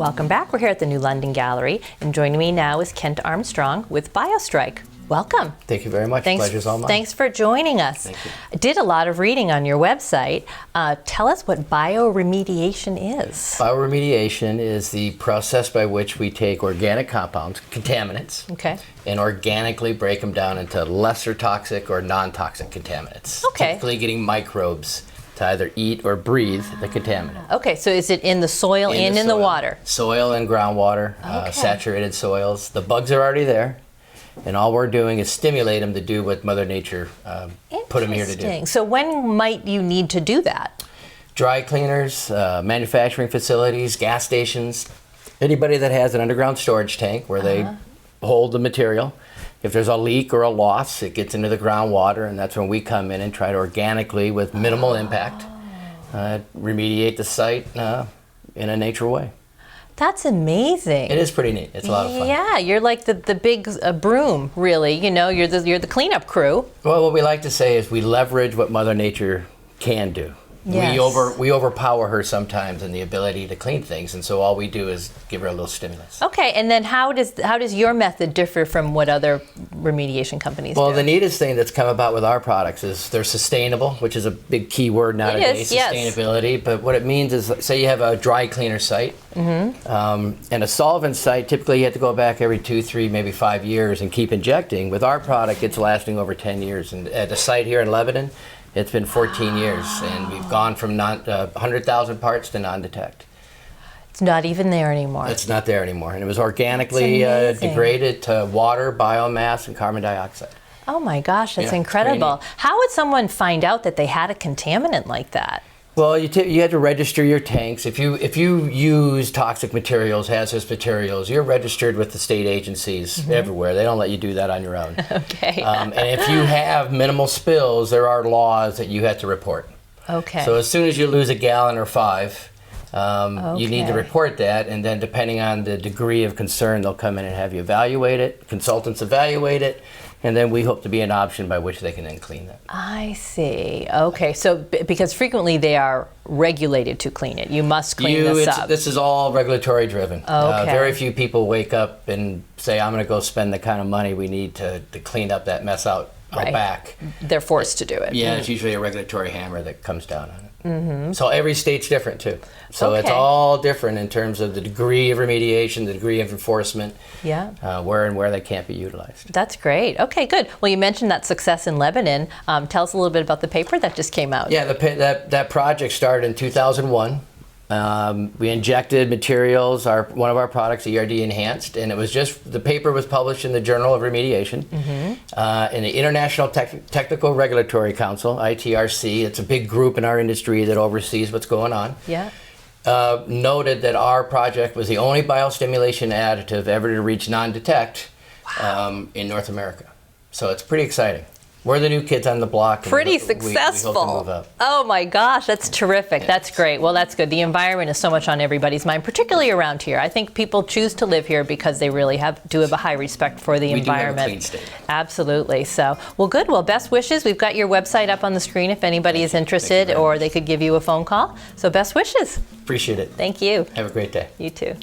Welcome back. We're here at the New London Gallery, and joining me now is Kent Armstrong with BioStrike. Welcome. Thank you very much. Pleasure's all mine. Thanks for joining us. Thank you. I did a lot of reading on your website. Tell us what bioremediation is. Bioremediation is the process by which we take organic compounds, contaminants, Okay. and organically break them down into lesser toxic or non-toxic contaminants. Okay. Typically getting microbes to either eat or breathe the contaminant. Okay, so is it in the soil and in the water? Soil and groundwater, Okay. saturated soils. The bugs are already there. And all we're doing is stimulate them to do what Mother Nature put them here to do. Interesting. So when might you need to do that? Dry cleaners, manufacturing facilities, gas stations, anybody that has an underground storage tank where they hold the material. If there's a leak or a loss, it gets into the groundwater, and that's when we come in and try to organically, with minimal impact, remediate the site in a nature way. That's amazing. It is pretty neat. It's a lot of fun. Yeah, you're like the big broom, really. You know, you're the cleanup crew. Well, what we like to say is we leverage what Mother Nature can do. Yes. We overpower her sometimes in the ability to clean things, and so all we do is give her a little stimulus. Okay, and then how does your method differ from what other remediation companies do? Well, the neatest thing that's come about with our products is they're sustainable, which is a big key word nowadays, yes. sustainability. But what it means is, say you have a dry cleaner site, and a solvent site, typically you have to go back every 2, 3, maybe 5 years and keep injecting. With our product, it's lasting over 10 years. And at the site here in Lebanon, it's been 14 years, and we've gone from 100,000 parts to non-detect. It's not even there anymore. It's not there anymore, and it was organically That's amazing. degraded to water, biomass, and carbon dioxide. Oh my gosh, that's Yeah, it's incredible. pretty neat. How would someone find out that they had a contaminant like that? Well, you had to register your tanks. If you use toxic materials, hazardous materials, you're registered with the state agencies everywhere. They don't let you do that on your own. Okay. And if you have minimal spills, there are laws that you have to report. Okay. So as soon as you lose a gallon or 5, you need to Okay. report that, and then depending on the degree of concern, they'll come in and have you evaluate it. Consultants evaluate it, and then we hope to be an option by which they can then clean that. I see. Okay, so because frequently they are regulated to clean it. You must clean this up. This is all regulatory driven. Okay. Very few people wake up and say, I'm going to go spend the kind of money we need to clean up that mess out Right. back. They're forced to do it. Yeah, it's usually a regulatory hammer that comes down on it. So every state's different too. So it's Okay. all different in terms of the degree of remediation, the degree of enforcement, Yeah. where they can't be utilized. That's great. Okay, good. Well, you mentioned that success in Lebanon. Tell us a little bit about the paper that just came out. Yeah, that project started in 2001. We injected materials, one of our products, ERD Enhanced, and it was the paper was published in the Journal of Remediation. In the International Technical Regulatory Council, ITRC, it's a big group in our industry that oversees what's going on, Yeah. noted that our project was the only biostimulation additive ever to reach non-detect in North America. So it's pretty exciting. We're the new kids on the block. and Pretty we hope to successful. move up. Oh my gosh, that's terrific. That's great. Well, that's good. The environment is so much on everybody's mind, particularly around here. I think people choose to live here because they really do have a high respect for the We do have a environment. clean state. Absolutely. So, well, good. Well, best wishes. We've got your website up on the screen if anybody is interested, very or much. they could give you a phone call. So, best wishes. Appreciate it. Thank you. Have a great day. You too.